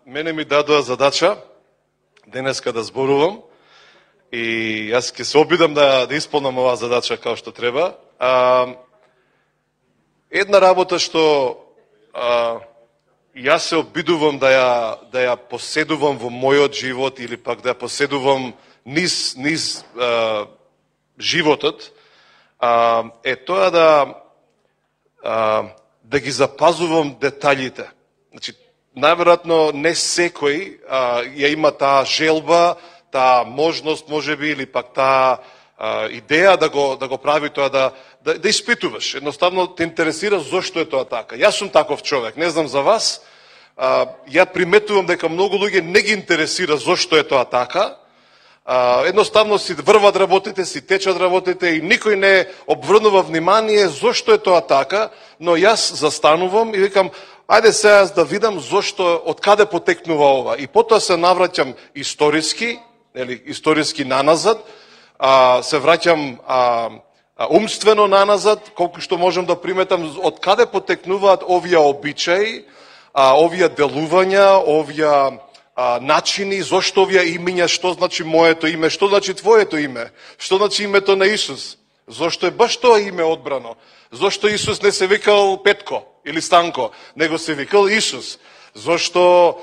мене ми дадоа задача денеска да зборувам и јас ќе се обидам да исполнам оваа задача како што треба. Една работа што јас се обидувам да ја поседувам во мојот живот или пак да ја поседувам низ животот, е тоа да ги запазувам детаљите. Значи, најверојатно не секој ја има таа желба, таа можност, можеби, или пак таа идеја да го прави тоа, да испитуваш. Едноставно те интересира зошто е тоа така. Јас сум таков човек, не знам за вас. Ја приметувам дека многу луѓе не ги интересира зошто е тоа така. Едноставно си врват работите, си течат работите и никој не обврнува внимание зошто е тоа така, но јас застанувам и викам, ајде сега да видам зошто, од каде потекнува ова. И потоа се навраќам историски наназад, се враќам умствено наназад, колку што можам да приметам од каде потекнуваат овие обичаи, овие делувања, овие начини, зошто овие имиња, што значи моето име, што значи твоето име, што значи името на Исус, зошто е баш тоа име одбрано, зошто Исус не се викал Петко или Станко, него се викал Исус, зашто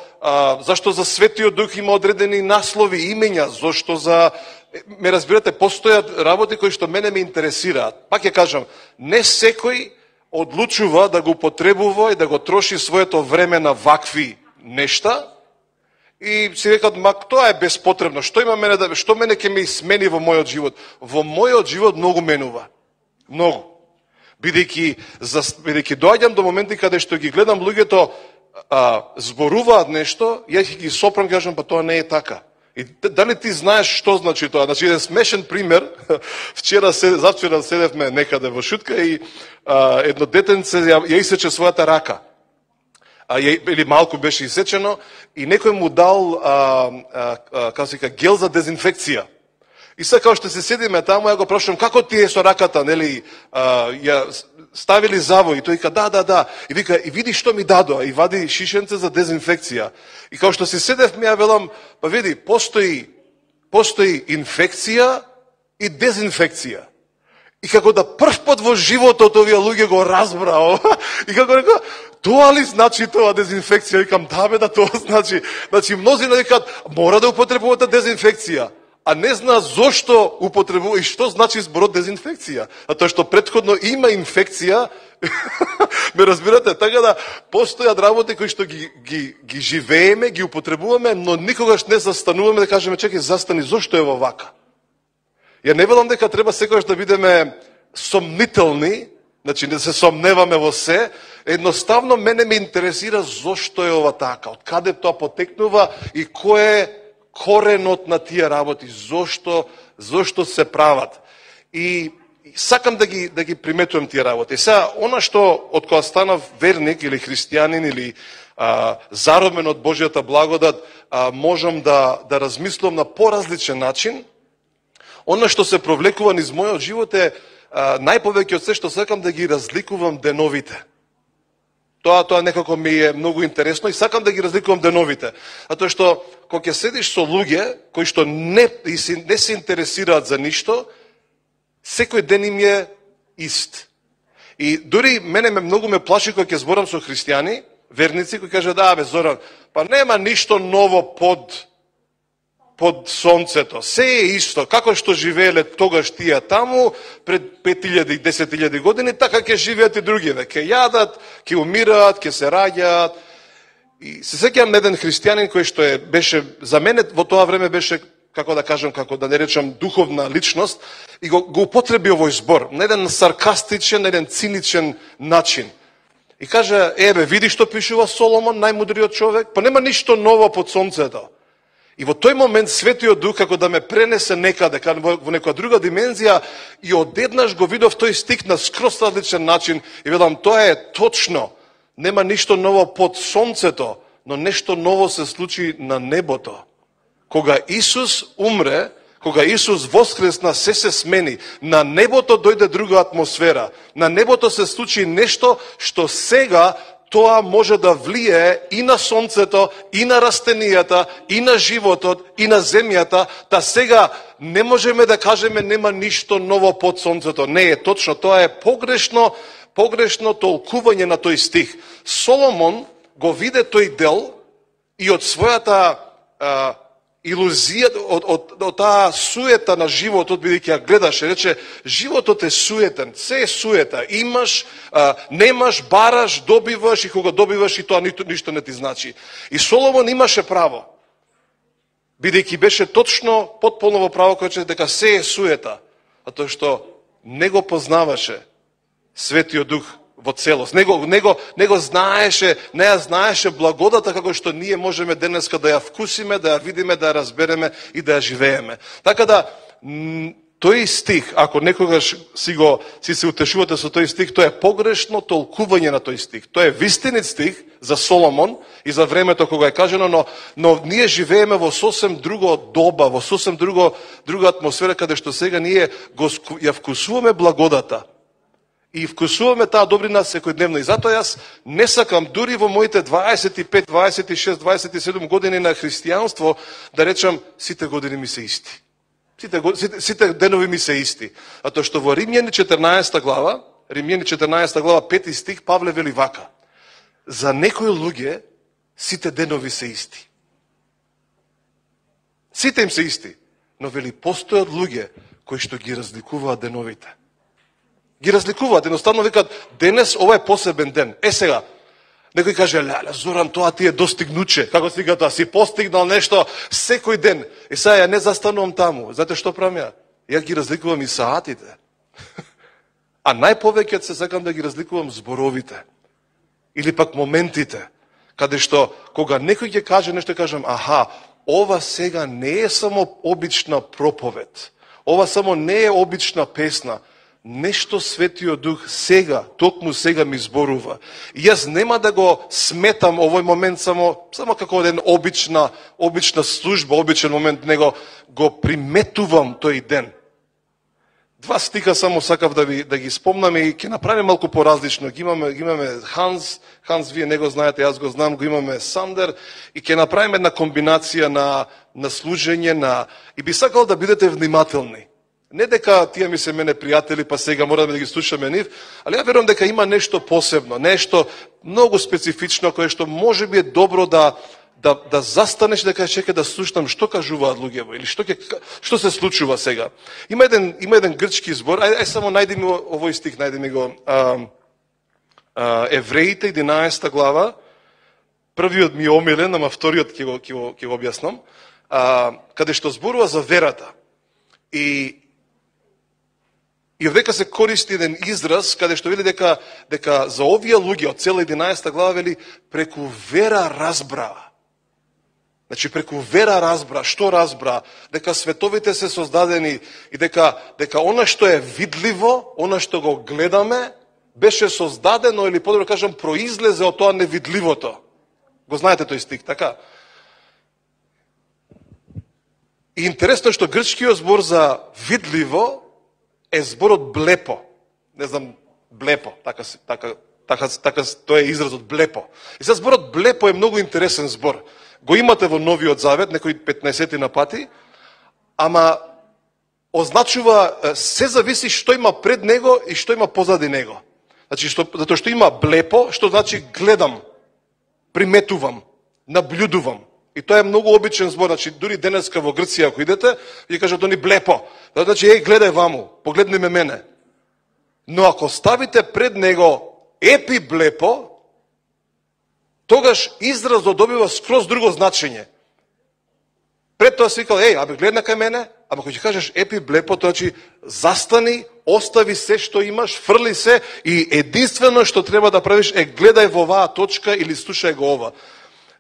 за Светиот Дух има одредени наслови, имиња, зошто за... Ме разбирате, постојат работи кои што мене ме интересираат. Пак ќе кажам, не секој одлучува да го потребува и да го троши своето време на вакви нешта и си рекат, тоа е безпотребно, што мене ќе ме смени во мојот живот? Во мојот живот многу менува. Многу. Бидејќи доаѓам до моменти каде што ги гледам луѓето зборуваат нешто, ја ќе ги сопрам, кажам, тоа не е така. И дали ти знаеш што значи тоа? Значи, еден смешен пример, завчера седевме некаде во шутка и едно детенце ја исече својата рака. Или малку беше исечено и некој му дал гел за дезинфекција. И сега као што се седиме таму, ја го прашувам, како ти е со раката, нели, ја ставили завој? И тој вика, да. И вика, и види што ми дадоа, и вади шишенце за дезинфекција. И као што се седевме, ја велам, па види, постои инфекција и дезинфекција. И како да прв пат во животот овие луѓе го разбра ова, и како река, тоа ли значи тоа дезинфекција? Викам, да, тоа значи. Значи, мнозина викаат, мора да употребувате дезинфекција. А не зна зошто употребува и што значи зборот дезинфекција. Тоа што претходно има инфекција, ме разбирате, така да постојат работи кои што ги живееме, ги употребуваме, но никогаш не застануваме да кажеме, чекај, застани, зошто е во вака? Ја не велам дека треба секогаш да бидеме сомнителни, значи не се сомневаме во се, едноставно мене ме интересира зошто е ова така, од каде тоа потекнува и кој е коренот на тие работи, зошто се прават. И сакам да ги приметувам тие работи. Сега, она што од кога станав верник или христијанин или заробен од Божјата благодат, можам да размислам на поразличен начин, она што се провлекува низ мојот живот е најповеќе од се што сакам да ги разликувам деновите. Тоа некако ми е многу интересно и сакам да ги разликувам деновите. Затоа што кога ќе седиш со луѓе кои што не се интересираат за ништо, секој ден им е ист. И дури мене многу ме плаши кога ќе зборам со христијани, верници, кои кажат, Зоран, па нема ништо ново под сонцето. Се е исто, како што живееле тогаш тие таму, пред 5000 и 10.000 години, така ќе живеат и другиве. Ќе јадат, ќе умираат, ќе се раѓаат. И се сеќавам на еден христијанин кој што беше, за мене во тоа време беше, како да кажам, како да не речам, духовна личност, и го употреби овој збор, на еден саркастичен, на еден циничен начин. И каже, види што пишува Соломон, најмудриот човек, па нема ништо ново под сонцето. И во тој момент Светиот Дух како да ме пренесе некаде, во некоја друга димензија, и одеднаш го видов тој стик на скроз различен начин и велам, тоа е точно. Нема ништо ново под сонцето, но нешто ново се случи на небото. Кога Исус умре, кога Исус воскресна, се смени. На небото дојде друга атмосфера. На небото се случи нешто што сега тоа може да влие и на сонцето, и на растенијата, и на животот, и на земјата, та сега не можеме да кажеме нема ништо ново под сонцето. Не е точно, тоа е погрешно толкување на тој стих. Соломон го виде тој дел и од својата илузија, од таа суета на животот, бидејќи ја гледаше, рече, животот е суетен, се е суета, имаш, немаш, бараш, добиваш и кога добиваш и тоа ништо не ти значи. И Соломон имаше право, бидејќи беше точно потполно во право кој че дека се е суета, затоа што не го познаваше Светиот Дух во целост. Него знаеше, не ја знаеше благодата како што ние можеме денеска да ја вкусиме, да ја видиме, да ја разбереме и да ја живееме. Така да, тој стих, ако некогаш си се утешувате со тој стих, тоа е погрешно толкување на тој стих. Тоа е вистинит стих за Соломон и за времето кога е кажено, но ние живееме во сосем друго доба, во сосем друга атмосфера, каде што сега ние ја вкусуваме благодата и вкусуваме таа добрина секојдневно. И затоа јас не сакам дури во моите 25, 26, 27 години на христијанство да речам сите години ми се исти. Сите денови ми се исти. Затоа што во Римјани 14 глава, 5 стих, Павле вели вака: за некои луѓе сите денови се исти. Сите им се исти, но вели постојат луѓе кои што ги разликуваат деновите. Ги разликуваат, едноставно викаат, денес ова е посебен ден. Сега, некој каже, леле, Зоран, тоа ти е достигнуче. Како си тоа, си постигнал нешто секој ден. И сега ја не застанувам таму. Знаете што правам ја? Ја ги разликувам и саатите. А најповеќе се сакам да ги разликувам зборовите. Или пак моментите. Каде што, кога некој ќе каже нешто, кажам, аха, ова сега не е само обична проповед. Ова само не е обична песна. Нешто Светиот Дух сега, токму сега ми зборува. И јас нема да го сметам овој момент само како еден обична служба, обичен момент, него го приметувам тој ден. Два стиха само сакав да ги спомнаме и ќе направиме малку поразлично. Ги имаме Ханс, вие не го знаете, јас го знам, го имаме Сандер и ќе направиме една комбинација на служење и би сакал да бидете внимателни. Не дека тие ми се мене пријатели, па сега мораме да ги слушаме нив, али ја верувам дека има нешто посебно, нешто многу специфично, кое што може би е добро да застанеш и да кажеш, чекај да слушам што кажуваат луѓето, или што се случува сега. Има еден грчки збор, ај само најди ми овој стих, најди ми го, Евреите, 11 глава, првиот ми е омилен, ама вториот ќе го објаснам, каде што зборува за верата. И овдека се користи еден израз, каде што вели дека за овие луѓе од цела 11 глава вели преку вера разбраа. Значи преку вера разбра, што разбра? Дека световите се создадени и дека она што е видливо, она што го гледаме, беше создадено или подобро кажам произлезе од тоа невидливото. Го знаете тој стих, така? И интересно што грчкиот збор за видливо е зборот блепо. Не знам, блепо, така тоа е изразот блепо. И сега зборот блепо е многу интересен збор. Го имате во Новиот Завет, некои 15 на пати, ама означува, се зависи што има пред него и што има позади него. Значи, затоа што има блепо, што значи гледам, приметувам, наблюдувам. И тоа е многу обичен збор, значи дури денеска во Грција ако идете, ќе кажат они блепо. Значи гледај ваму, погледни ме мене. Но ако ставите пред него епи блепо, тогаш изразот добива скроз друго значење. Пред тоа си викал, гледна кај мене, ама кога ќе кажеш епи блепо, тоа значи застани, остави се што имаш, фрли се и единствено што треба да правиш е гледај во оваа точка или слушај го ова.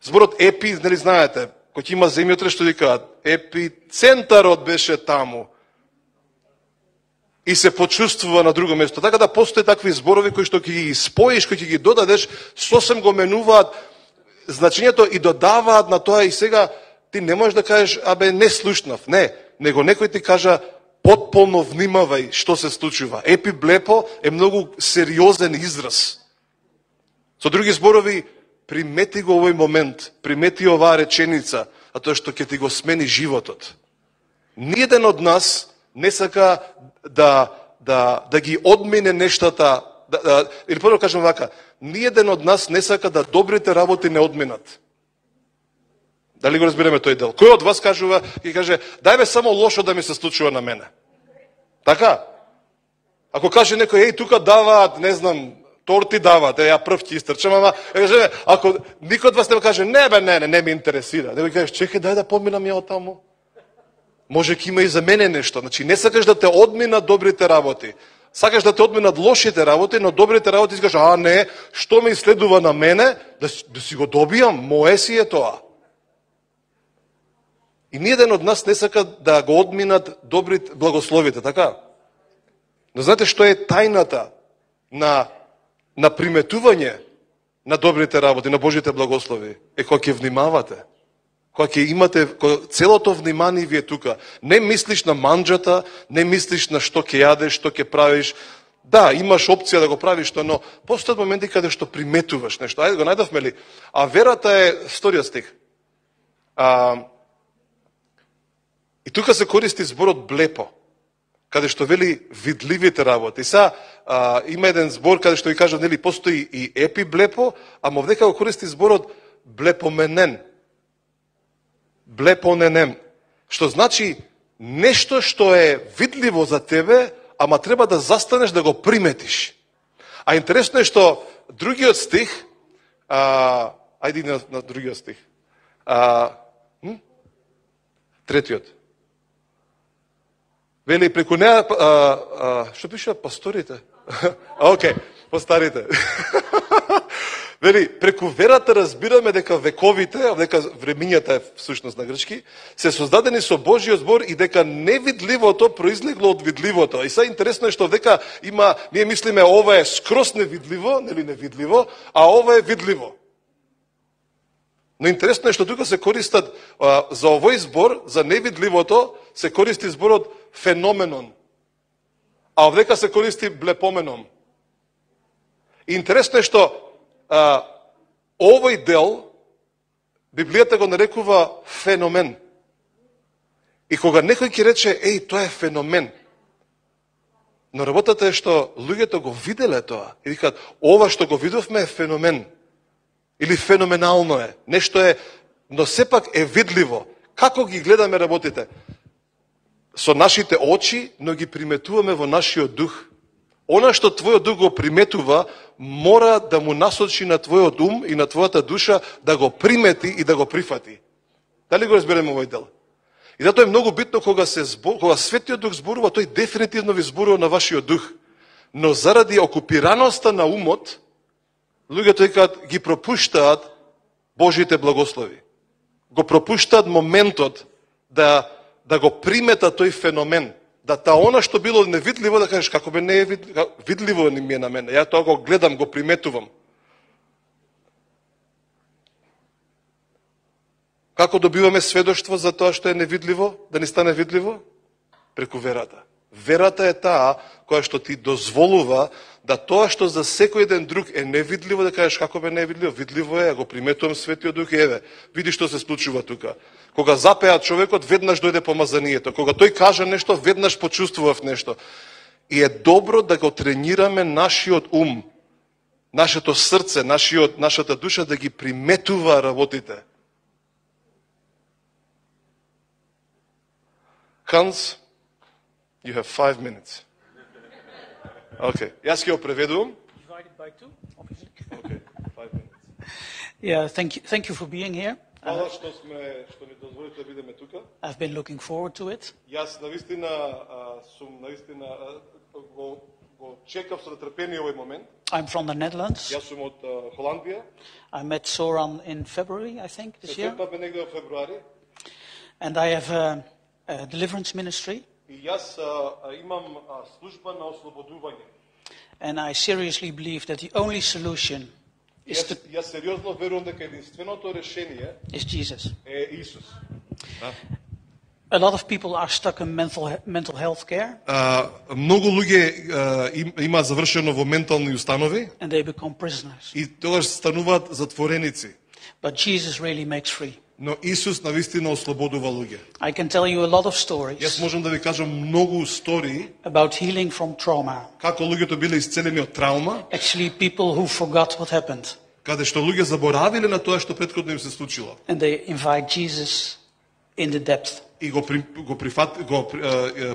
Зборот епи, нели знаете, кој има земјотрес што викаат, епицентарот беше таму и се почувствува на друго место. Така да постои такви зборови кои што ќе ги споиш, кои ќе ги додадеш, сосем го менуваат значењето и додаваат на тоа и сега ти не можеш да кажеш, не слушнав. Не, него некој ти кажа, потполно внимавај што се случува. Епи блепо е многу сериозен израз. Со други зборови, примети го овој момент, примети оваа реченица, а тоа што ќе ти го смени животот. Ниеден од нас не сака да ги одмине нештата, или прво кажем вака, ниеден од нас не сака да добрите работи не одминат. Дали го разбираме тој дел? Кој од вас кажува и каже, дај бе само лошо да ми се случува на мене? Така? Ако каже некој, еј, тука даваат, не знам, торти даваат, ја прв ќе истрчам, ама, каже, ако никој од вас не каже, не бе, не ми интересира. Некој каже, чекај, дај да поминам ја од таму. Може ќе има и за мене нешто. Значи, не сакаш да те одминат добрите работи. Сакаш да те одминат лошите работи, но добрите работи искаш, не, што ме исследува на мене, да си го добијам, мое си е тоа. И ниеден од нас не сака да го одминат добрите благословите, така? Но знаете што е тајната на приметување на добрите работи, на Божите благослови? Е кога ќе внимавате. Кога ќе имате целото внимание ви е тука. Не мислиш на манџата, не мислиш на што ќе јадеш, што ќе правиш. Да, имаш опција да го правиш тоа, но постојат моменти каде што приметуваш нешто. Ајде го најдовме ли? А верата е вториот стих. И тука се користи зборот блепо, каде што вели видливите работи. Има еден збор каде што ви кажам, нели, постои и епиблепо, ама овдека го користи зборот блепоменен. Блепоненем. Што значи нешто што е видливо за тебе, ама треба да застанеш да го приметиш. А интересно е што другиот стих, ајде на другиот стих. Третиот. Вели, преку неа, што пише, пасторите? Океј, постарите. Вели, преку верата разбираме дека вековите, дека времињата е всушност на грчки, се создадени со Божиот збор и дека невидливото произлегло од видливото. И сега интересно е што дека има, ние мислиме ова е скрос невидливо, нели невидливо, а ова е видливо. Но интересно е што тука се користат за овој збор, за невидливото, се користи зборот феноменон. А овдека се користи блепоменом. И интересно е што овој дел Библијата го нарекува феномен. И кога некој ќе рече, еј, тоа е феномен. Но работата е што луѓето го виделе тоа. И викаат, ова што го видовме е феномен. Или феноменално е. Нешто е, но сепак е видливо. Како ги гледаме работите? Со нашите очи, но ги приметуваме во нашиот дух. Она што твојот дух го приметува, мора да му насочи на твојот ум и на твојата душа да го примети и да го прифати. Дали го разбереме овој дел? И затоа е многу битно кога Светиот Дух зборува, тој дефинитивно ви зборува на вашиот дух. Но заради окупираноста на умот, луѓето ги пропуштаат Божите благослови. Го пропуштаат моментот да го приметат тој феномен. Да она што било невидливо, да кажеш, како бе не е видливо ми е на мене. Ја тоа го гледам, го приметувам. Како добиваме сведоштво за тоа што е невидливо, да не стане видливо? Преку верата. Верата е таа која што ти дозволува да тоа што за секој ден друг е невидливо, да кажеш како бе не е видливо, видливо е, го приметувам Светиот Дух и еве, види што се случува тука. Кога запеа човекот, веднаш дојде помазанието. Кога тој кажа нешто, веднаш почувствував нешто. И е добро да го тренираме нашиот ум, нашето срце, нашата душа да ги приметува работите. Hans, you have 5 minutes. Okay, јас ќе го преведувам. Divided by 2, obviously. Okay, 5 minutes. Yeah, thank you for being here. Фала што ни дозволите да бидеме тука. I've been looking forward to it. Јас навистина го чекав со нетрпение овој момент. I'm from the Netherlands. Јас сум од Холандија. I met Soran in February, I think, this year. Сретнавме негде во февруари. And I have a deliverance ministry. И јас имам служба на ослободување. And I seriously believe that the only solution is Јас сериозно верувам дека единственото решение Jesus. е Исус. A lot of people are stuck in mental health care Многу луѓе има завршено во ментални установи and they become prisoners. и тогаш стануваат затвореници. But Jesus really makes free. Но Исус навистина ослободува луѓе. I can tell you a lot of Јас stories можам да ви кажам многу истории about healing from trauma. како луѓето биле исцелени од траума, Actually, people who forgot what happened каде што луѓе заборавиле на тоа што претходно им се случило and they invite Jesus in the depth. и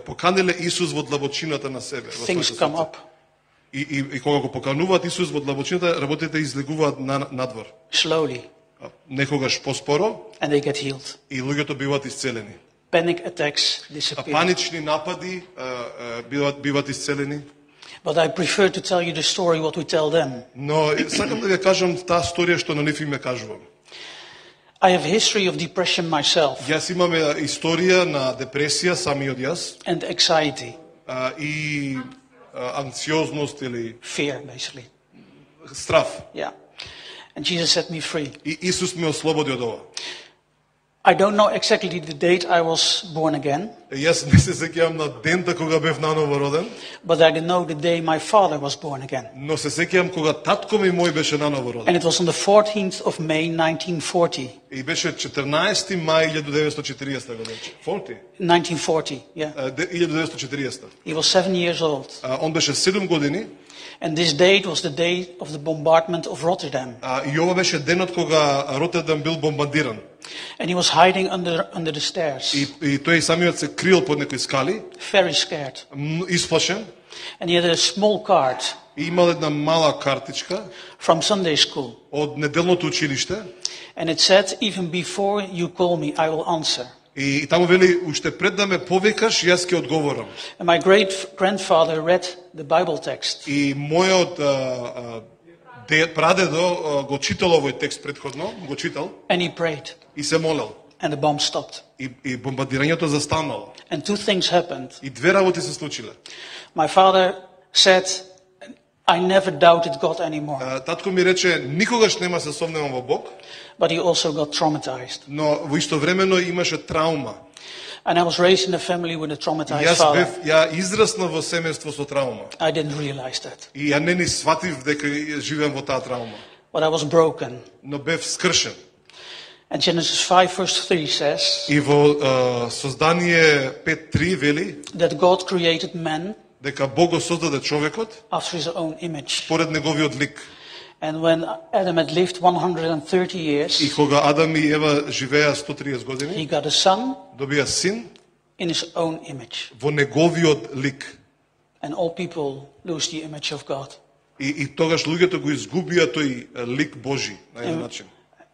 поканиле Исус во длабочината на себе. Во Things своето come срце. up И кога го покануваат Исус во длабочината, работите излегуваат надвор. slowly Некогаш поспоро and they get healed. и луѓето биваат исцелени. Panic attacks disappear. Панични напади биваат исцелени. But I prefer to tell you the story what we tell them. Но сакам да ви кажам таа сторија што на нив им ја кажувам. I have a history of depression myself Јас имам историја на депресија самиот јас and anxiety, и анксиозност или fear, basically. страф. Yeah. And Jesus set me free. И Исус ме ослободи од ова. I don't know exactly the date I was born again, Јас не се сеќавам на дента кога бев наново роден, but I know the day my father was born again. но се сеќавам кога татко ми мој беше наново роден. And it was on the 14th of May 1940. И беше 14 мај 1940 година. 1940, yeah. 1940. He was 7 years old. Он беше 7 години. And this date was the day of the bombardment of Rotterdam. И ова беше денот кога Ротердам бил бомбардиран. And he was hiding under the stairs, И тој самиот се крил под некои скали, very scared. исплашен. And he had a small card И имал една мала картичка from Sunday school. од неделното училиште. And it said, even before you call me, I will answer. И таму вели, уште пред да ме повикаш, јас ќе одговорам. And my great-grandfather read the Bible text. И мојот прадедо го читал овој текст предходно, го читал And he prayed. и се молел. And the bomb stopped. И бомбардирањето застанало. And two things happened. И две работи се случиле. My father said, I never doubted God anymore. Татко ми рече, никогаш нема се сомневам во Бог, But he also got traumatized. но во истовремено имаше траума. And I was raised in a family with a traumatized father. Ја израснав во семејство со траума. I didn't realize that. И ја не ни сватив дека живеам во таа траума. But I was broken. Но бев скршен. And Genesis 5 verse 3 says И во Создание 5.3 вели that God created man дека Бог го создаде човекот after his own image. според неговиот лик. And when Adam had lived 130 years, И кога Адам и Ева живеа 130 години, he got a son добија син in his own image. во неговиот лик. And all people lose the image of God. И тогаш луѓето го изгубија тој лик Божи на еден начин.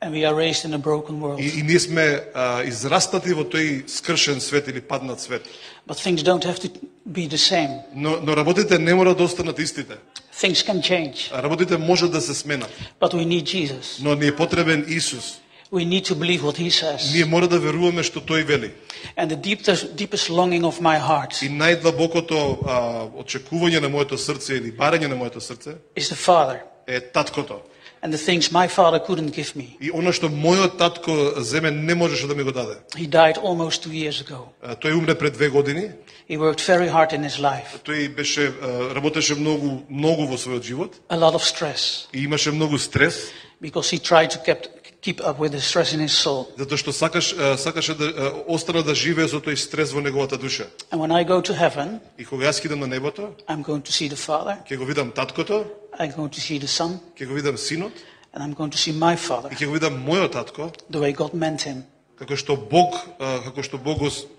And we are raised in a broken world. И ние сме израстати во тој скршен свет или паднат свет. But things don't have to be the same. Но работите не мора да останат истите. Things can change. Работите може да се сменат. But we need Jesus. Но ни е потребен Исус. We need to believe what he says. Ние мора да веруваме што тој вели. And the deepest longing of my heart И најдлабокото очекување на моето срце или барање на моето срце is the Father. е таткото. And the things my father couldn't give me. И она што мојот татко земе не можеше да ми го даде. He died almost 2 years ago. Тој умре пред 2 години. He worked very hard in his life. Тој беше работеше многу во својот живот A lot of stress. и имаше многу стрес, Because he tried to keep up with the stress in his soul. затоа што сакаше да остана да живее со тој стрес во неговата душа. And when I go to heaven, И кога јас кидам на небото, I'm going to see the Father. ќе го видам таткото, I'm going to see the Son. ќе го видам синот And I'm going to see my Father. и ќе го видам мојот татко, The way God meant him. како што Бог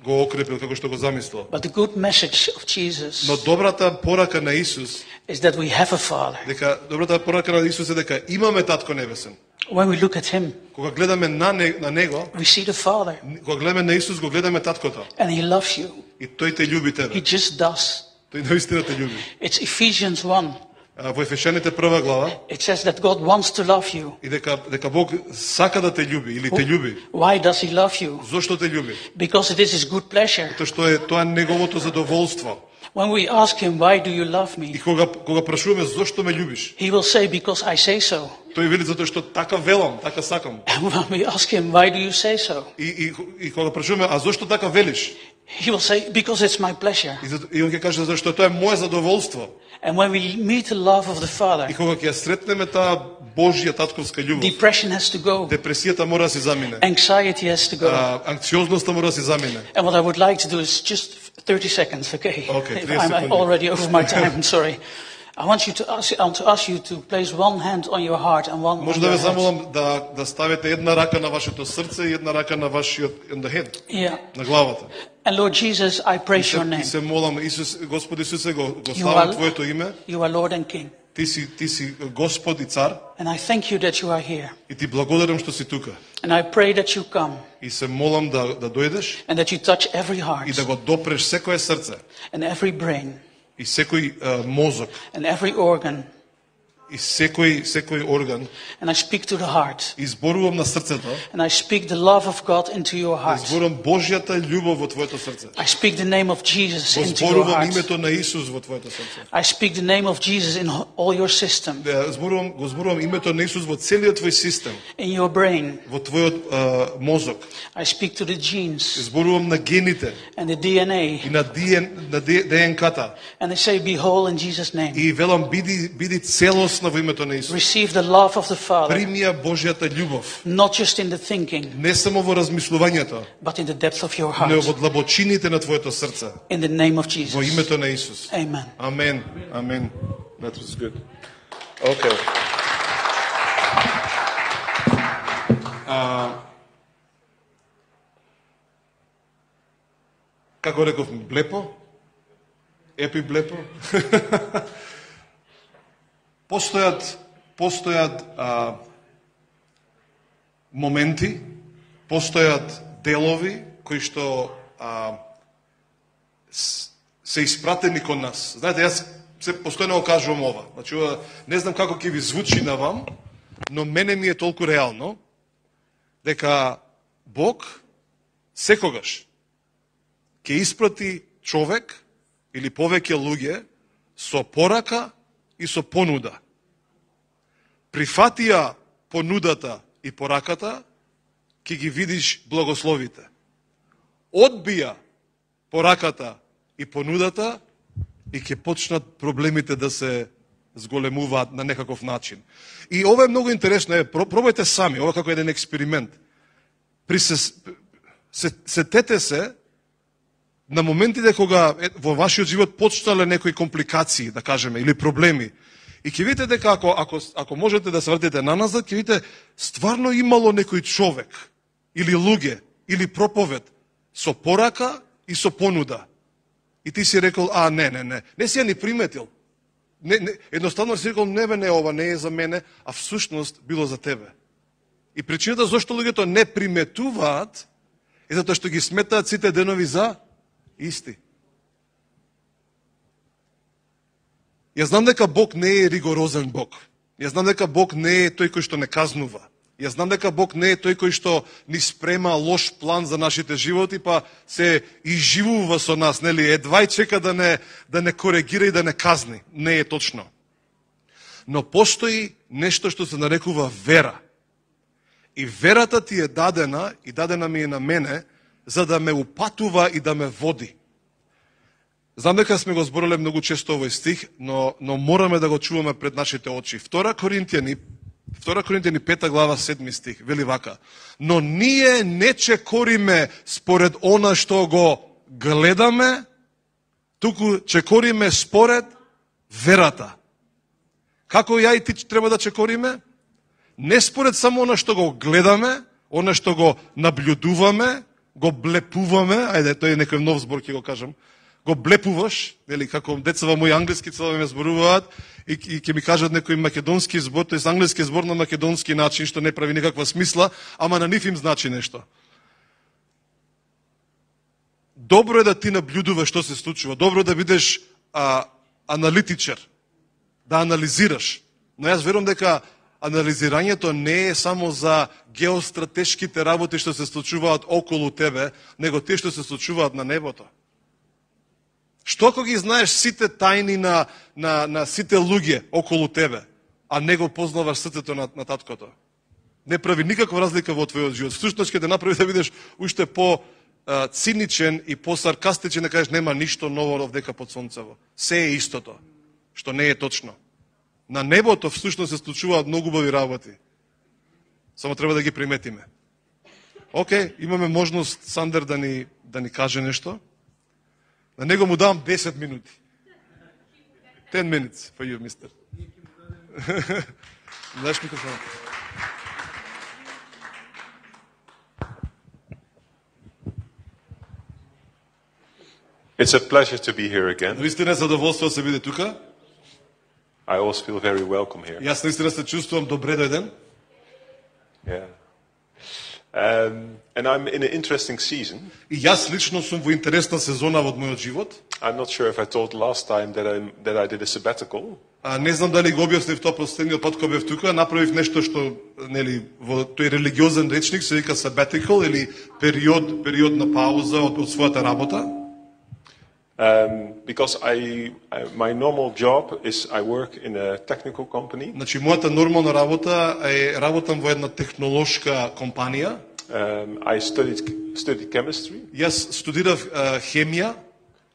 го окрепил, како што го замислил. But the good message of Jesus Но добрата порака на Исус, is that we have a Father. добрата порака на Исус е дека имаме татко небесен. When we look at him, Кога гледаме на него, we see the Father. кога гледаме на Исус, го гледаме таткото. And he loves you. И тој те љуби тебе. He just does. Тој наистина те љуби. It's Ephesians 1. Во Ефесяните 1 глава It says that God wants to love you. и дека Бог сака да те љуби или те љуби. Why does he love you? Зошто те љуби? Because it is his good pleasure. Тоа што е неговото задоволство. When we ask him, why do you love И me? кога прашуваме зошто ме љубиш, He will say, because I say so. тој вели затоа што така велам, така сакам. And when we ask him, why do you say so? И кога прашуваме, а зошто така велиш? He will say, because it's my pleasure. И он ќе каже зашто тоа е мое задоволство. And when we meet the love of the Father, И кога ќе сретнеме таа Божја татковска љубов, depression has to go. депресијата мора да се замине. Anxiety has to go. Анксиозноста мора да се замине. And what I would like to do is just 30 seconds, okay? Okay, If 30 I'm seconds. already over my time, sorry. I want to ask you to place one hand on your heart and one Може on да your ве head. замолам да ставите една рака на вашето срце и една рака на вашиот on the head, Yeah. на главата. And Lord Jesus, I praise your И name. се молам, Исус, Господи Исусе, го You славам are, Твоето име. you are Lord and King. Ти си Господ и Цар. And I thank you that you are here. И ти благодарам што си тука. And I pray that you come И се молам да дојдеш and that you touch every и heart да го допреш секое срце and every brain и секој мозок and every organ. и секој орган. And I speak to the heart. И зборувам на срцето. And I speak the love of God into your И heart. зборувам Божјата љубов во твоето срце. I speak the name of Jesus Го into your зборувам heart. името на Исус во твоето срце. I speak the name of Jesus in all your system, Го зборувам името на Исус во целиот твој систем, in your brain. во твојот мозок. I speak to the genes Зборувам на гените and the DNA. и на ДНК-та. And they say, be whole in Jesus' name. И велам биди целосна во името на Исус. Receive the love of the Father, Примија Божјата љубов, not just in the thinking, не само во размислувањето, but in the depth of your но heart. во длабочините на твоето срце. In the name of Во Jesus. името на Исус. Amen. Амен. Амен. That was good. Okay. Како реков, блепо? Епи блепо? Постојат моменти, постојат делови кои што се испратени кон нас. Знаете, јас се постојано го кажувам ова. Значи, не знам како ќе ви звучи на вам, но мене ми е толку реално дека Бог секогаш ќе испрати човек или повеќе луѓе со порака и со понуда. Прифатија понудата и пораката, ќе ги видиш благословите. Одбија пораката и понудата и ќе почнат проблемите да се зголемуваат на некаков начин. И ова е многу интересно, пробајте сами, ова како еден експеримент. Сетете се на моментите кога во вашиот живот почнале некои компликации, да кажеме, или проблеми. И ќе видите дека ако можете да се вратите наназад, ќе видите стварно имало некој човек, или луѓе, или проповед со порака и со понуда. И ти си рекол, не си ја ни приметил. Едноставно си рекол, не, ова не е за мене, а всушност било за тебе. И причината зашто луѓето не приметуваат е затоа што ги сметаат сите денови за исти. Јас знам дека Бог не е ригорозен Бог. Јас знам дека Бог не е тој кој што не казнува. Јас знам дека Бог не е тој кој што ни спрема лош план за нашите животи, па се изживува со нас, нели, едва и чека да не коригира и да не казни. Не е точно. Но постои нешто што се нарекува вера. И верата ти е дадена, и дадена ми е на мене, за да ме упатува и да ме води. Знам дека сме го збориле многу често овој стих, но мораме да го чуваме пред нашите очи. 2 Коринтијани 5 глава 7 стих, вели вака: но ние не чекориме според она што го гледаме, туку чекориме според верата. Како ја и ти треба да чекориме? Не според само она што го гледаме, она што го наблюдуваме, го блепуваме, ајде, тој е некој нов збор, ќе го кажам, го блепуваш, нели, како децава мои англиски цело ме зборуваат и ќе ми кажат некој македонски збор, тој англиски збор на македонски начин, што не прави никаква смисла, ама на нив им значи нешто. Добро е да ти наблюдуваш што се случува, добро е да бидеш аналитичар, да анализираш. Но јас верувам дека анализирањето не е само за геостратешките работи што се случуваат околу тебе, него тие што се случуваат на небото. Што ако ги знаеш сите тајни на сите луѓе околу тебе, а не го познаваш срцето на таткото? Не прави никаква разлика во твојот живот. Всушност ќе те направи да бидеш уште по циничен и по-саркастичен, да кажеш нема ништо ново овдека под сонцево. Се е истото, што не е точно. На небото всушност се случуваат многу убави работи. Само треба да ги приметиме. Океј, имаме можност Сандер да ни каже нешто. На него му давам 10 минути. 10 minutes for you, mister. Знаеш микрофонот. It's a pleasure to be here again. Наистина е задоволство да се биде тука. I always feel very welcome here. Јас наистина се чувствувам добре дојден. Yeah. And I'm in an interesting season. И јас лично сум во интересна сезона во мојот живот. I'm not sure if I told last time that I did a sabbatical. Не знам дали го објаснив тоа последниот пат кога бев тука, направив нешто што нели во тој религиозен речник се вика sabbatical или период на пауза од својата работа. Because my normal job is I work in a technical company. Значи мојата нормална работа е работам во една технолошка компанија. I studied chemistry. Јас студирав хемија.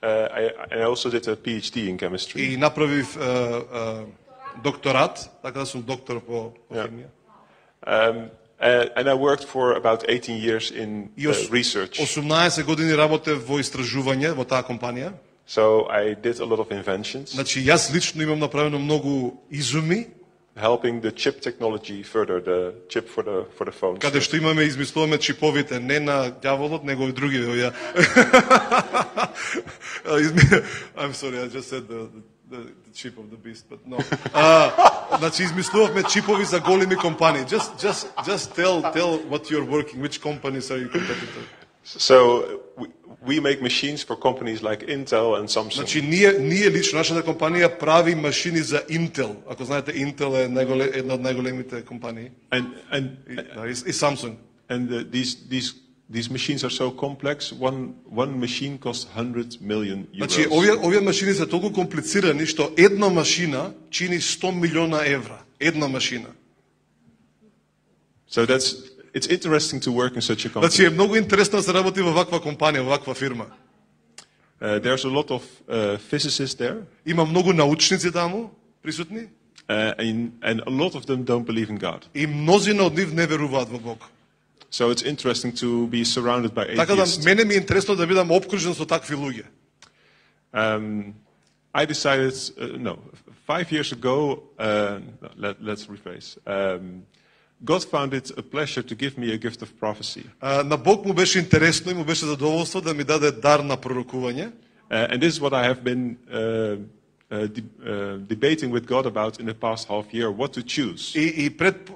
And I also did a PhD in chemistry. И направив докторат, така да сум доктор по хемија. And I worked for about 18 years in research. 18 години работев во истражување во таа компанија. So I did a lot of inventions. Значи јас лично имам направено многу изуми, helping the chip technology further, the chip for the phones. Каде што имаме измислуваме чиповите не на ѓаволот, него и други. I'm sorry, I just said the chip of the beast, but no. Значи измислувавме чипови за големи компании. Just tell what you're working, which companies are you competitor? So we make machines for companies like Intel and Samsung. Значи ние лично нашата компанија прави машини за Intel. Ако знаете, Intel е една од најголемите компании. И Samsung. And these machines are so complex. One machine costs 100 million euros. Значи овие машини се толку комплицирани што една машина чини 100 милиона евра. Една машина. So it's interesting to work in such a company. Значи е многу интересно да се работи во ваква компанија, во ваква фирма. There's a lot of physicists there. Има многу научници таму присутни. And a lot of them don't believe in God. И мнозина од нив не веруваат во Бог. So it's interesting to be surrounded by atheists. Така да мене ми е интересно да бидам опкружен со такви луѓе. I decided 5 years ago. Let's rephrase. God found it a pleasure to give me a gift of prophecy. На Бог му беше интересно и му беше задоволство да ми даде дар на пророкување. And this is what I have been debating with God about in the past half year, what to choose. И пред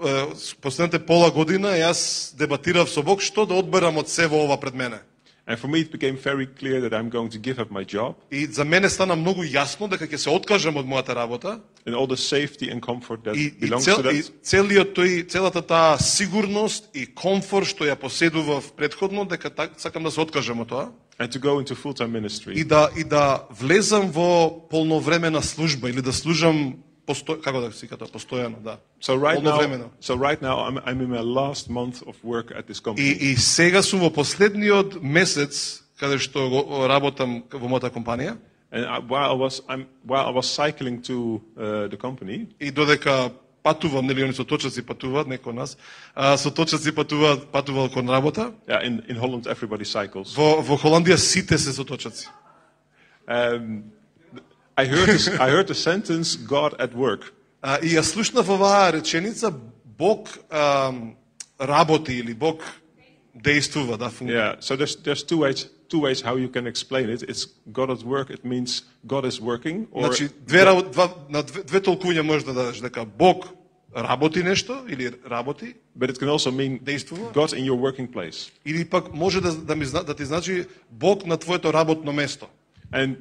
последната пола година јас дебатирав со Бог што да одберам од се во ова пред мене. And for me it became very clear that I'm going to give up my job. И за мене стана многу јасно дека ќе се откажам од мојата работа. And all the safety and comfort that belongs to that. И целата таа сигурност и комфорт што ја поседував претходно, дека сакам да се откажам од тоа. And to go into full-time ministry. И да влезам во полновремена служба или да служам како да се каже постојано, да. So right now I'm in my last month of work at this company. И сега сум во последниот месец каде што работам во мојата компанија. And while I was cycling to the company. И додека патувам, нели они со точаци патуваат, некој нас, со точаци патувал кон работа. Yeah, in Holland everybody cycles. Во Холандија сите се со точаци. I heard the sentence God at work. И ја слушнав оваа реченица Бог работи или Бог действува, да функционира. Yeah, so there's two ways how you can explain it. It's God at work, it means God is working. Значи две толкувања можеш да дадеш, дека Бог работи нешто или работи. But it can also mean действува. God in your working place. Или пак може да ти значи Бог на твоето работно место. And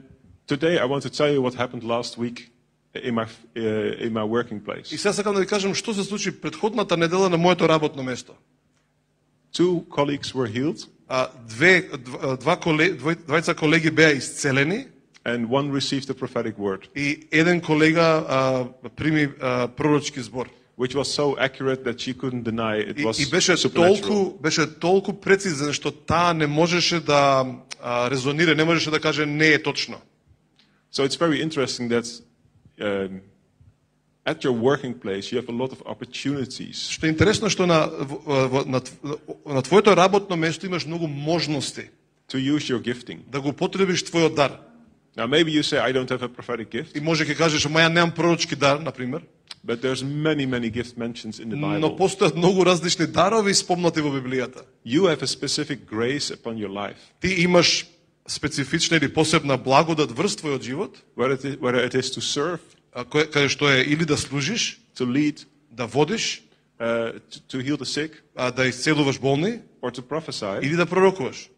today I want to tell you what happened last week in my working place. И сега сакам да ви кажам што се случи претходната недела на моето работно место. Two colleagues were healed. Двајца колеги беа исцелени. and one received a prophetic word, И еден колега прими пророчки збор. which was so accurate that she couldn't deny it was И беше supernatural. толку прецизен што таа не можеше да резонира, не можеше да каже не е точно. So it's very interesting that at your working place you have a lot of opportunities Што е интересно што на твоето работно место имаш многу можности to use your gifting. да го потребиш твојот дар. Now maybe you say, I don't have a prophetic gift, И може ќе кажеш, ама ја немам пророчки дар, на пример. but there's many gifts mentioned in the Но Bible. постојат многу различни дарови спомнати во Библијата. You have a specific grace upon your life, Ти имаш специфична или посебна благодат врз твојот живот, whether it is to serve, каде што е или да служиш, to lead, да водиш, to heal the sick, да исцелуваш болни or to prophesy. или да пророкуваш.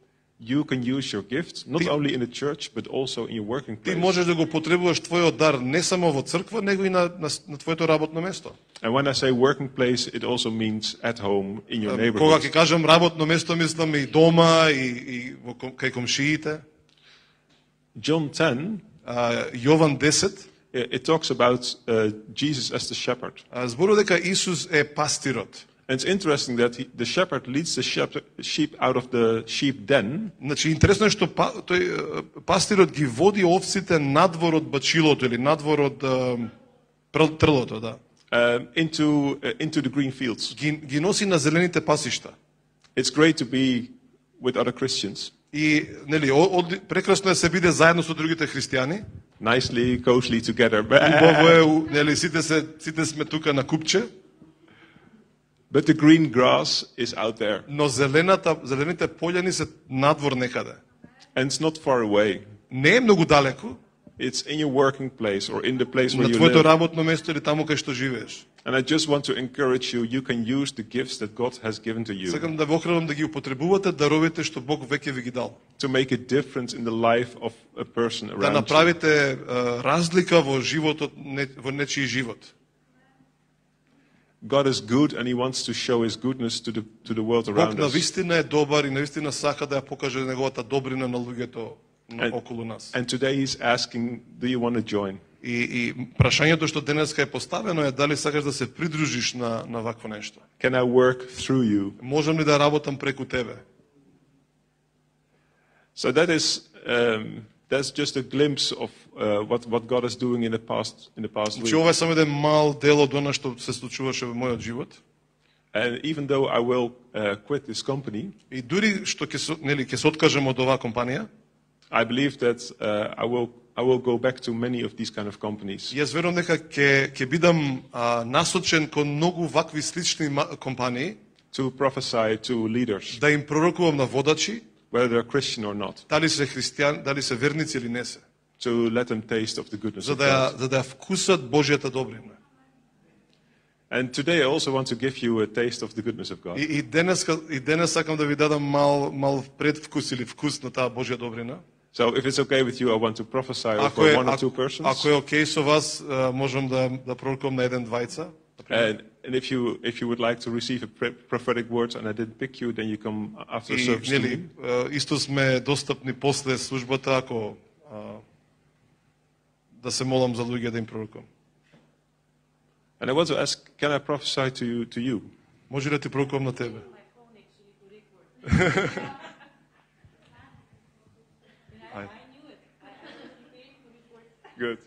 You can use your gifts not only in the church but also in your working Ти place. можеш да го потребуваш твојот дар не само во црква, него и на твоето работно место. And when I say working place, it also means at home in your Кога neighborhood. ќе кажам работно место, мислам и дома и кај комшиите. John 10, Јован 10 it talks about Jesus as the shepherd. зборува дека Исус е пастирот. And it's interesting that the shepherd leads the sheep out of the sheep den, Значи интересно е што тој пастирот ги води овците надвор од бачилото или надвор од трлото, да. into the green fields. Ги носи на зелените пасишта. It's great to be with other Christians, И нели прекрасно е се биде заедно со другите христијани. nicely, cosily together. Убаво е, нели сите сме тука на купче, But the green grass is out there, но зелените пољани се надвор некаде. and it's not far away. Не е многу далеку, It's in your working place or in the place where на you твоето live. работно место или таму кај што живееш. And I just want to encourage you, you can use the gifts that God has given to you Сакам да ве охрабрам да ги употребувате даровите што Бог веќе ви ги дал. to make a difference in the life of a person Да around you. направите разлика во животот, во нечiji живот. God is good and He wants to show His goodness to the world Бог around us. навистина е добар и навистина сака да ја покаже неговата добрина на луѓето околу нас. And today He's asking, do you want to join? И прашањето што денеска е поставено е дали сакаш да се придружиш на вакво нешто. Can I work through you? Можам ли да работам преку тебе? So that's just a glimpse of what God is doing in the past Значи week. ова е само еден мал дел од она што се случуваше во мојот живот. And even though I will quit this company, И дури што ќе се откажам од оваа компанија, I believe that I will go back to many of these kind of companies јас верувам дека ќе бидам насочен кон многу вакви слични компании, to prophesy to leaders, да им пророкувам на водачи, whether they're Christian or not, дали се христијани, дали се верници или не се, to let them taste of the goodness за of да God. ја вкусат Божјата добрина. And today I also want to give you a taste of the goodness of God. И денес сакам да ви дадам мал предвкус или вкус на таа Божја добрина. So if it's okay with you, I want to prophesy Ако over е, one or two persons. ако е окей со вас, можам да пророкувам на еден двајца. And if you would like to receive a prophetic word and I didn't pick you, then you come after И service to нели me. исто сме достапни после службата ако да се молам за луѓе да им пророкувам. And I want to ask, can I prophesy to you? Може ли да ти пророкувам на тебе? Good.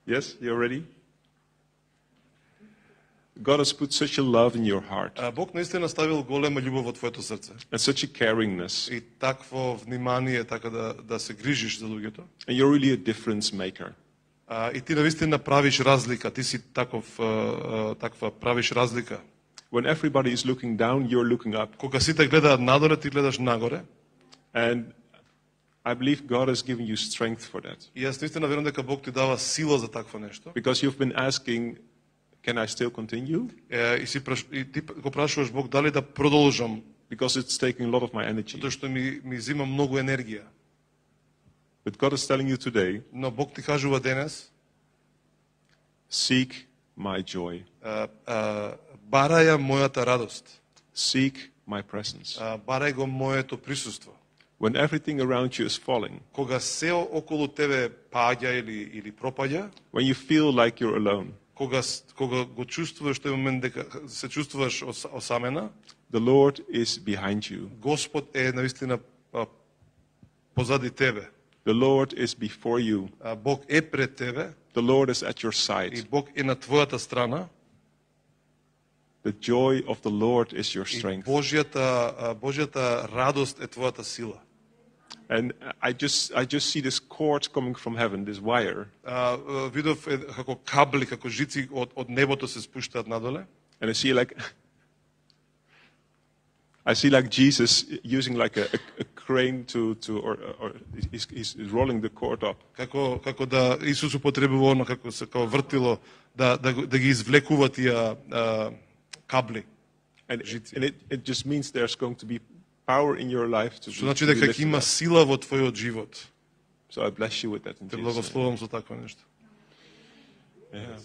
Yes, you're ready? God has put such a love in your heart Бог наистина ставил голема љубов во твоето срце and such a caringness. и такво внимание така да се грижиш за луѓето. And you're really a difference maker. И ти навистина правиш разлика, ти си таква правиш разлика. When everybody is looking down, you're looking up. Кога сите гледаат надоле, ти гледаш нагоре. And I believe God has given you strength for that. И јас наистина верувам дека Бог ти дава сила за такво нешто. Because you've been asking, can I still continue? И ти го прашуваш Бог дали да продолжам, Because it's taking a lot of my energy. затоа што ми зима многу енергија. But God is telling you today, Но Бог ти кажува денес, seek my joy. барај ја мојата радост, Seek my presence. барај го моето присуство. when everything around you is falling, кога се околу тебе паѓа или пропаѓа, when you feel like you're alone, кога го чувствуваш тој момент дека се чувствуваш осамена, the Lord is behind you. Господ е навистина позади тебе. The Lord is before you. Бог е пред тебе The Lord is at your и side. Бог е на твојата страна. The joy of the Lord is your И strength. Божјата радост е твојата сила. And I just see this cord coming from heaven, this wire. Видов како кабли, како жици од небото се спуштаат надоле. And I see like Jesus using like a crane or he's rolling the cord up. Како да Исус употребува оно како вртило да ги извлекува тие кабли. And it just means there's going to be power in your life to Што значи be дека lifted има up. сила во твојот живот. So I bless you with that in Те Jesus' name. благословам со такво нешто. Yeah.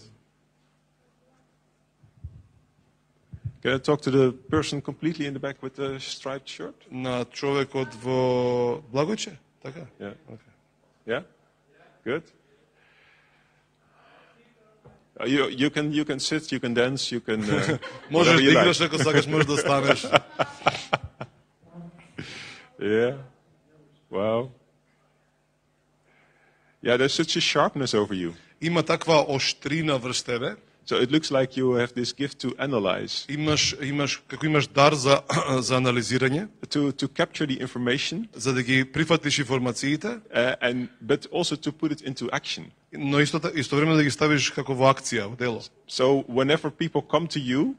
Can I talk to the person completely in the back with the striped shirt? На човекот во Благојче, така? Yeah. Okay. Yeah? Good. You can sit, you can dance, you can Можеш whatever да you like. играш ако сакаш, можеш да станеш. Yeah. Wow. Yeah, there's such a sharpness over you. Има таква оштрина врз тебе. So it looks like you have this gift to analyze, Имаш дар за анализирање, to capture the information, за да ги прифатиш информациите, but also to put it into action. но истовремено да ги ставиш како во акција, во дело. So whenever people come to you,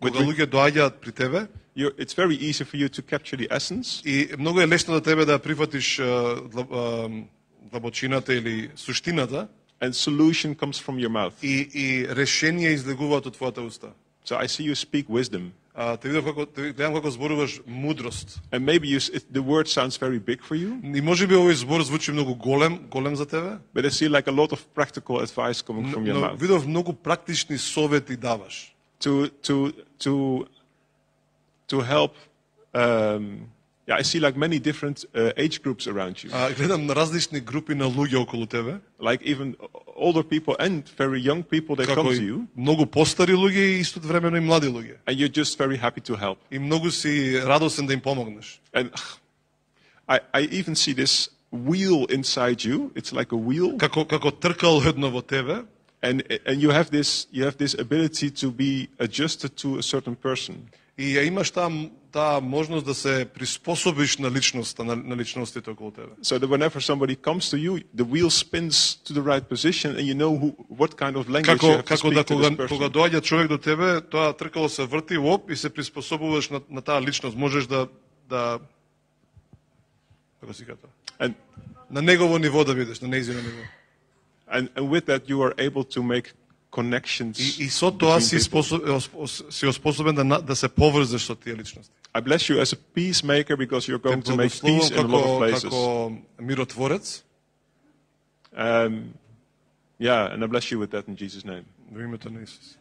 Кога луѓе доаѓаат при тебе, it's very easy for you to capture the essence, и многу е лесно за тебе да прифатиш длабочината или суштината, and solution comes from your mouth. и решение излегуваат од твојата уста. So I see you speak wisdom. Те гледам како зборуваш мудрост. And maybe the word sounds very big for you, И можеби овој збор звучи многу голем за тебе, but I see like a lot of practical advice coming from your но mouth. видов многу практични совети даваш. To help, I see like many different age groups around you. Гледам на различни групи на луѓе околу тебе, Like even older people and very young people, they come како to и you, многу постари луѓе и истовремено и млади луѓе. and you're just very happy to help. И многу си радосен да им помогнеш. And I even see this wheel inside you. It's like a wheel, Како тркал едно во тебе, and you have this ability to be adjusted to a certain person. и ја имаш таа можност да се приспособиш на личноста, на личностите околу тебе. So that whenever somebody comes to you, the wheel spins to the right position, and you know what kind of language you have to Како speak да to this кога person. доаѓа човек до тебе, тоа тркало се врти оп и се приспособуваш на таа личност. Можеш да како си кажа, And на негово ниво да бидеш, на нејзино ниво. and with that, you are able to make connections. И со тоа between си people. способен да се поврзеш со тие личности. I bless you as a peacemaker because you're going Те to make peace in a lot of places. како миротворец, Yeah, and I bless you with that in Jesus' name. во името на Исус.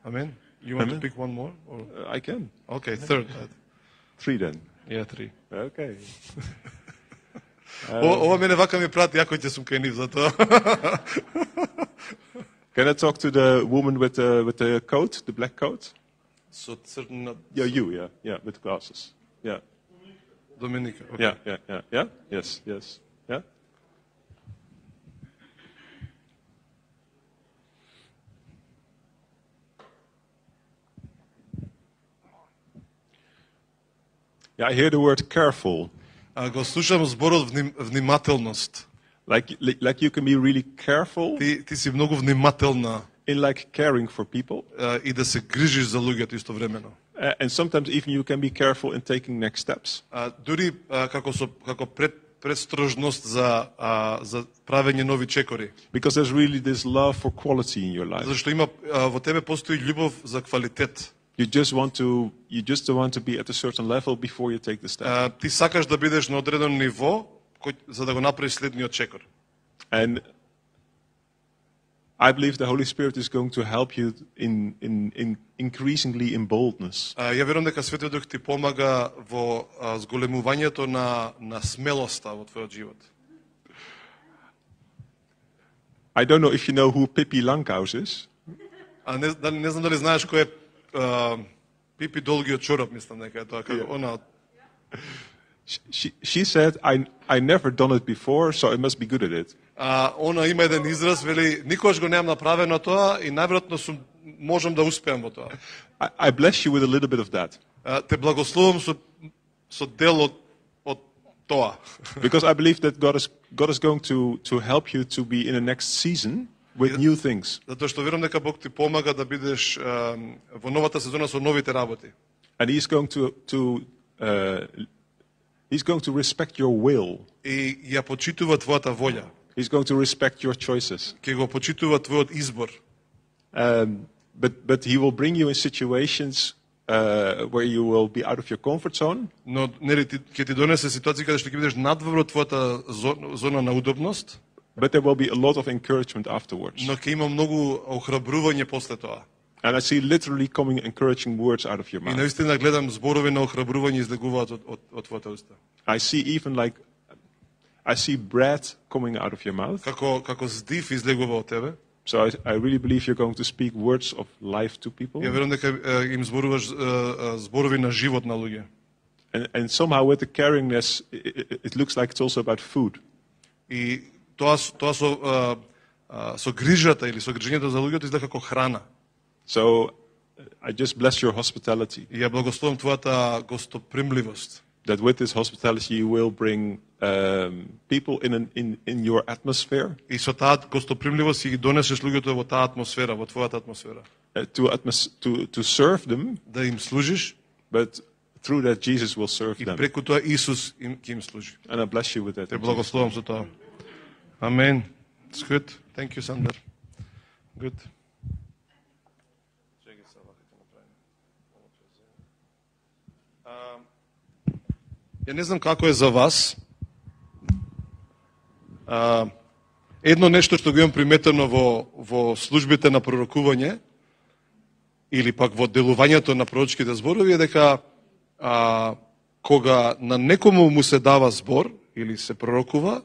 Амен. You want to Amen. pick one more? Or? I can. Okay, third. 3 then. Yeah, 3. Okay. Ова мене вака ми прати, јако ќе сум кај нив за тоа. Can I talk to the woman with the coat, the black coat? Со црна Yeah, with glasses. Yeah, Доминика. Okay. yeah. Yes. Yeah. Yeah, I hear the word careful. Го слушам зборот внимателност. Like you can be really careful Ти си многу внимателна in like caring for people. и да се грижиш за луѓето истовремено. And sometimes even you can be careful in taking next steps. Дури како предстрожност за правење нови чекори. Because there's really this love for quality in your life. Зашто има во тебе постои љубов за квалитет. You just don't want to be at a certain level before you take the step. Ти сакаш да бидеш на одредено ниво за да го направиш следниот чекор. And I believe the Holy Spirit is going to help you in increasingly in boldness. Ја верувам дека Светиот Дух ти помага во зголемувањето на смелоста во твојот живот. I don't know if you know who Pippi Langkous is. Не знам дали знаеш кој е Пипи долгиот чорап, мислам дека е тоа како она. She said, I never done it before, so I must be good at it. Она има еден израз, вели, никогаш го немам направено тоа и најверојатно можам да успеам во тоа. I bless you with a little bit of that. Те благословам со дел од тоа. Because I believe that God is going to help you to be in the next season with new things. Затоа што верувам дека Бог ти помага да бидеш во новата сезона со новите работи. And He's going to respect your will. И ја почитува твојата волја. He's going to respect your choices. Ќе го почитува твојот избор. But He will bring you in situations where you will be out of your comfort zone. Но нели ќе ти донесе ситуации каде што ќе бидеш надвор од твојата зона на удобност. But there will be a lot of encouragement afterwards. Но ќе има многу охрабрување после тоа. And I see literally coming encouraging words out of your И mouth. наистина гледам зборови на охрабрување излегуваат од твојата уста. I see bread coming out of your mouth. Како здив излегува од тебе. So I really believe you're going to speak words of life to people. Ја верувам дека им зборуваш зборови на живот на луѓе. And somehow with the caringness, it looks like it's also about food. И тоа со грижата или со грижењето за луѓето изгледа како храна. So I just bless your hospitality. И ја благословам твојата гостопримливост. That with this hospitality you will bring people in your atmosphere. И со таа гостопримливост ги донесеш луѓето во таа атмосфера, во твојата атмосфера. To serve them. Да им служиш. But through that Jesus will serve И them. преку тоа Исус ќе им служи. And I bless you with that. Те благословам со тоа. Amen. It's good. Thank you, Sander. Good. Ја не знам како е за вас. Едно нешто што го имам приметено во службите на пророкување или пак во делувањето на пророчките зборови е дека кога на некому му се дава збор или се пророкува,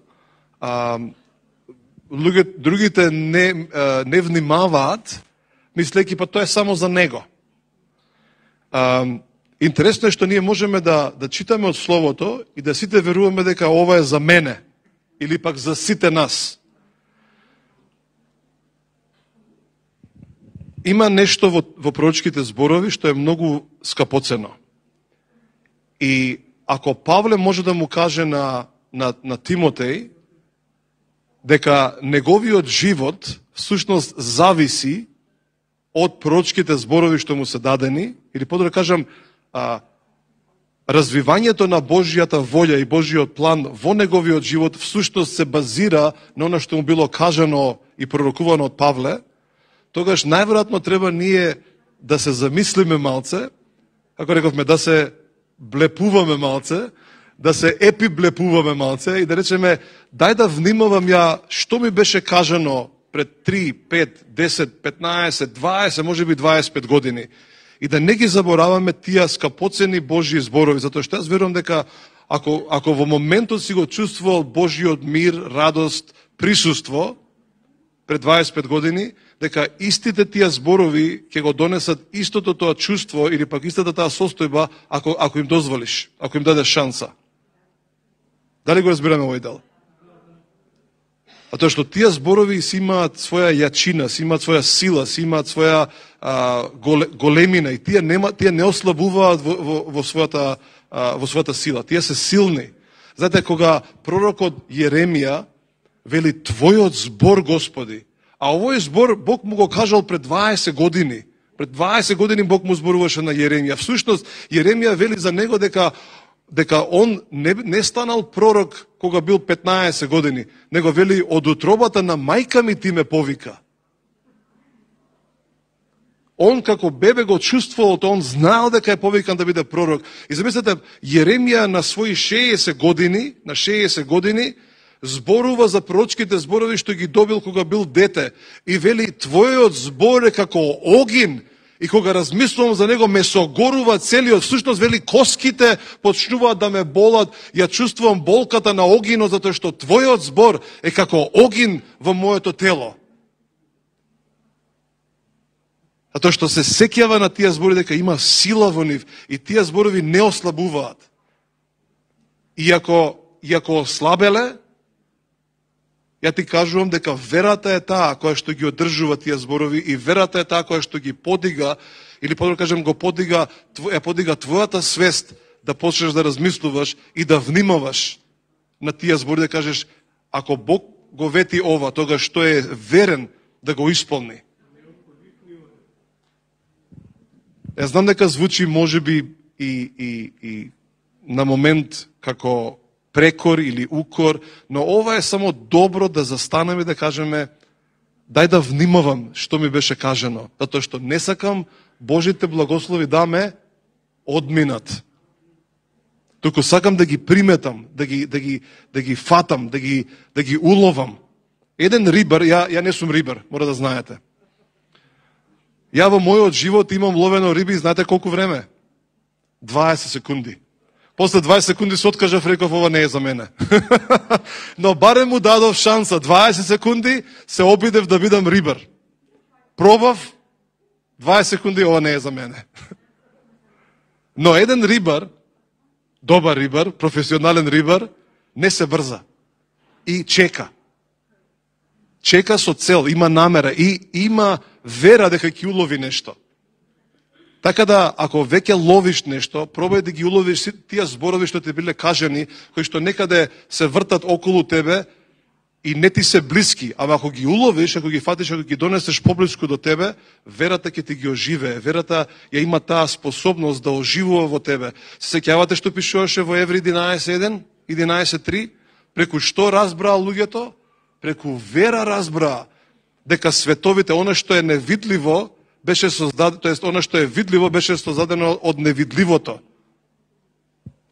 другите не внимаваат, мислејќи па тоа е само за него. Интересно е што ние можеме да читаме од Словото и да сите веруваме дека ова е за мене или пак за сите нас. Има нешто во пророчките зборови што е многу скапоцено. И ако Павле може да му каже на Тимотеј дека неговиот живот всушност зависи од пророчките зборови што му се дадени, или подобро кажам, развивањето на Божјата волја и Божјиот план во неговиот живот всушност се базира на она што му било кажано и пророкувано од Павле, тогаш најверојатно треба ние да се замислиме малце, како рековме, да се блепуваме малце, да се епиблепуваме малце и да речеме, дај да внимавам ја што ми беше кажано пред 3, 5, 10, 15, 20, може би 25 години. И да не ги забораваме тие скапоцени Божји зборови, затоа што јас верувам дека ако во моментот си го чувствувал Божјиот мир, радост, присуство пред 25 години, дека истите тие зборови ќе го донесат истото тоа чувство или пак истата таа состојба ако им дозволиш, ако им дадеш шанса. Дали го разбираме овој дел? А тоа што тие зборови си имаат своја јачина, си имаат своја сила, си имаат своја големина и тие не ослабуваат во својата сила. Тие се силни. Знаете, кога пророкот Јеремија вели твојот збор, Господи, а овој збор Бог му го кажал пред 20 години. Пред 20 години Бог му зборуваше на Јеремија. Всушност Јеремија вели за него дека он не станал пророк кога бил 15 години, него вели од утробата на мајка ми ти ме повика. Он како бебе го чувствувал, он знаел дека е повикан да биде пророк. И замислете, Јеремија на своји 60 години, зборува за пророчките зборови што ги добил кога бил дете и вели твојот збор е како огин и кога размислувам за него ме согорува целиот, всушност вели коските почнуваат да ме болат, ја чувствувам болката на огинот затоа што твојот збор е како огин во моето тело. Затоа што се сеќава на тие зборови дека има сила во нив и тие зборови не ослабуваат. Иако ослабеле, ја ти кажувам дека верата е таа која што ги одржува тие зборови и верата е таа која што ги подига, или подобро кажем го подига твојата свест да почнеш да размислуваш и да внимаваш на тие зборови, да кажеш ако Бог го вети ова, тогаш што е верен да го исполни. Ја знам дека звучи можеби и на момент како прекор или укор, но ова е само добро да застанеме и да кажеме дај да внимавам што ми беше кажано, затоа што не сакам Божите благослови да ме одминат. Туку сакам да ги приметам, да ги фатам, да ги уловам. Еден рибар, ја не сум рибар, мора да знаете. Ја во мојот живот имам ловено риби, знаете колку време? 20 секунди. После 20 секунди се откажав, реков, ова не е за мене. Но барем му дадов шанса. 20 секунди се обидев да бидам рибар. Пробав, 20 секунди, ова не е за мене. Но еден рибар, добар рибар, професионален рибар, не се брза. И чека. Чека со цел, има намера и има вера дека ќе улови нешто. Така да, ако веќе ловиш нешто, пробај да ги уловиш тие зборови што ти биле кажани, кои што некаде се вртат околу тебе и не ти се блиски. Ама ако ги уловиш, ако ги фатиш, ако ги донесеш поблиску до тебе, верата ќе ти ги оживее. Верата ја има таа способност да оживува во тебе. Се сеќавате што пишуваше во Евреи 11.1, 11.3? Преку што разбраа луѓето? Преку вера разбраа дека световите, она што е невидливо, беше создадено, тоест она што е видливо беше создадено од невидливото.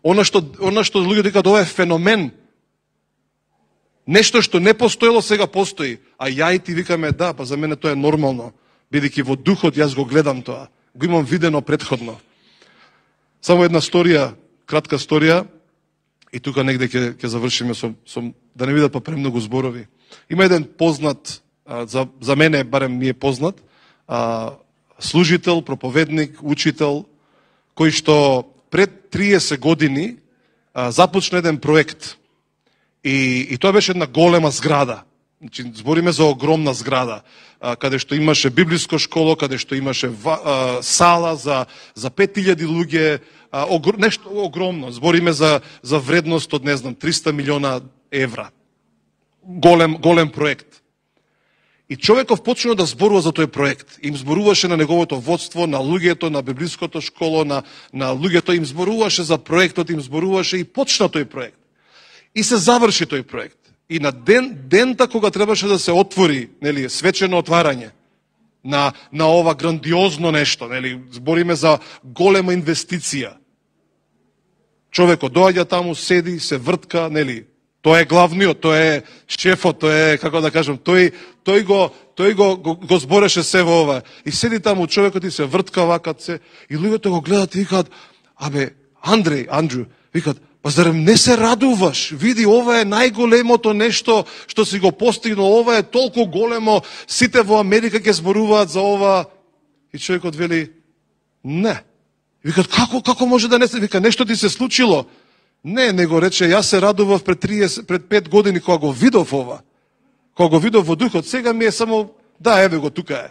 Она што луѓето викаат ова е феномен. Нешто што не постоело сега постои, а ја и ти викаме да, па за мене тоа е нормално, бидејќи во духот јас го гледам тоа, го имам видено претходно. Само една сторија, кратка сторија, и тука негде ќе завршиме со да не бидат па премногу зборови. Има еден познат, за мене барем ми е познат, служител, проповедник, учител, кој што пред 30 години започна еден проект. И тоа беше една голема зграда. Значи, збориме за огромна зграда, каде што имаше библиско школо, каде што имаше сала за 5000 луѓе, нешто огромно. Збориме за вредност од, не знам, 300 милиона евра. Голем проект. И човеков почна да зборува за тој проект. Им зборуваше на неговото водство, на луѓето, на библиското школо, на луѓето, им зборуваше за проектот, им зборуваше и почна тој проект. И се заврши тој проект. И на дента кога требаше да се отвори, нели, свечено отварање на ова грандиозно нешто, нели, збориме за голема инвестиција. Човекот доаѓа таму, седи, се вртка, нели, тој е главниот, тој е шефот, тој е, како да кажам, тој го збореше се во ова. И седи таму човекот и се вртка вакат се, и луѓето го гледат и викаат, абе, Андрю, викаат, па зарем не се радуваш? Види, ова е најголемото нешто што си го постигнал, ова е толку големо, сите во Америка ќе зборуваат за ова. И човекот вели, не. Викаат, како може да не се? Вика, нешто ти се случило? Не, него рече, јас се радував пред 5 години кога го видов ова. Кога го видов во духот, сега ми е само, да, еве го, тука е.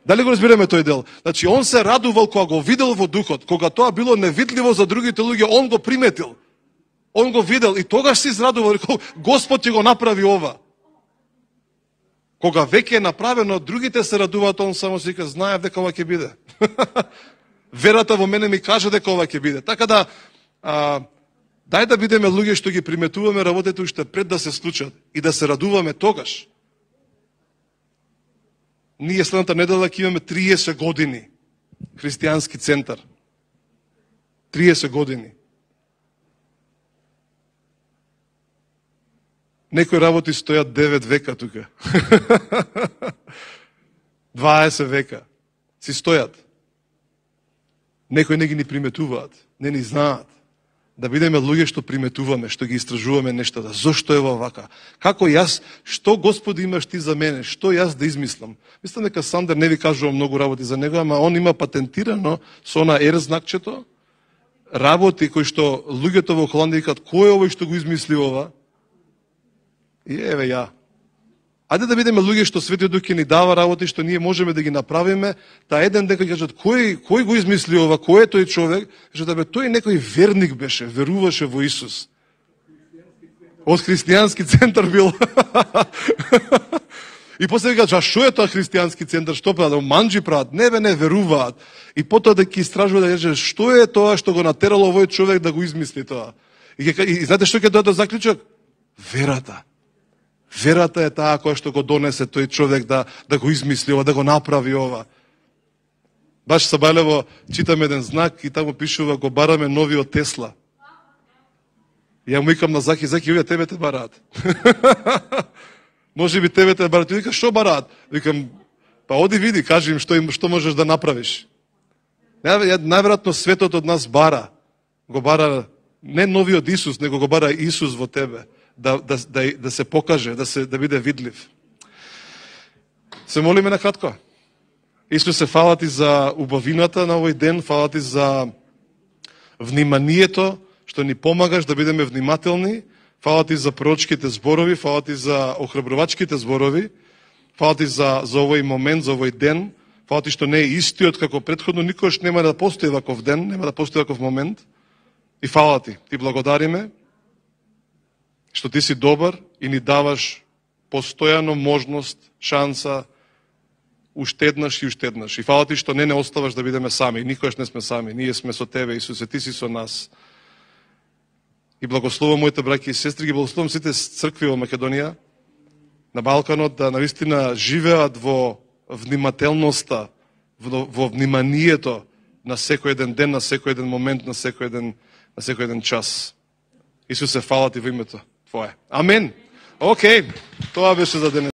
Дали го разбираме тој дел? Значи, он се радувал кога го видел во духот, кога тоа било невидливо за другите луѓе, он го приметил. Он го видел и тогаш се израдувал, рекол, Господ ќе го направи ова. Кога веќе е направено, другите се радуваат, он само си вика, знаев дека ова ќе биде. Верата во мене ми каже дека ова ќе биде. Така да, дај да бидеме луѓе што ги приметуваме работите уште пред да се случат и да се радуваме тогаш. Ние следната недела ќе имаме 30 години христијански центар. 30 години. Некои работи стојат 9 века тука. 20 века. Си стојат. Некои не ги ни приметуваат, не ни знаат. Да бидеме луѓе што приметуваме, што ги истражуваме нештата. Зошто е вака? Како јас, што Господи имаш ти за мене? Што јас да измислам? Мислам дека Сандер не ви кажувам многу работи за него, ама он има патентирано со она R знакчето работи кои што луѓето во Холандија викаат кој е овој што го измисли ова? И еве ја. Ајде да бидеме луѓе што Светиот Дух ќе ни дава работи што ние можеме да ги направиме, та еден ден кога кажат кој го измисли ова, кој е тој човек, кажат бе тој некој верник беше, веруваше во Исус. Од христијански центар бил. И после кажат, што е тоа христијански центар, што прават, манџи прават, не бе не веруваат. И потоа да ќе истражува да кажат што е тоа што го натерало овој човек да го измисли тоа. И знаете што ќе дојде до заклучок? Верата. Верата е таа која што го донесе тој човек да го измисли ова, да го направи ова. Баш Сабајлево читам еден знак и таму пишува го бараме новиот Тесла. Ја му викам на Заки, овие тебе те бараат. Може би тебе те бараат. Ти вика, што бараат? Викам, па оди види, кажи им што можеш да направиш. Најверојатно светот од нас бара. Го бара не новиот Исус, него го бара Исус во тебе. Да се покаже, да биде видлив. Се молиме на кратко. Исусе, фала ти за убавината на овој ден, фала ти за вниманието, што ни помагаш да бидеме внимателни, фала ти за пророчките зборови, фала ти за охрабрувачките зборови, фала ти за овој момент, за овој ден, фала ти што не е истиот како претходно, никош нема да постои ваков ден, нема да постои ваков момент. И фала ти благодариме, што ти си добар и ни даваш постојано можност, шанса, уштеднаш и уштеднаш. И фала ти што не оставаш да бидеме сами. Никогаш не сме сами. Ние сме со тебе, Исусе, ти си со нас. И благословам моите браќи и сестри, ги благословам сите цркви во Македонија, на Балканот, да навистина живеат во внимателноста, во вниманието на секој еден ден, на секој еден момент, на секој еден час. Исусе, фала ти во името Твое. Амен. Океј, тоа беше за денес.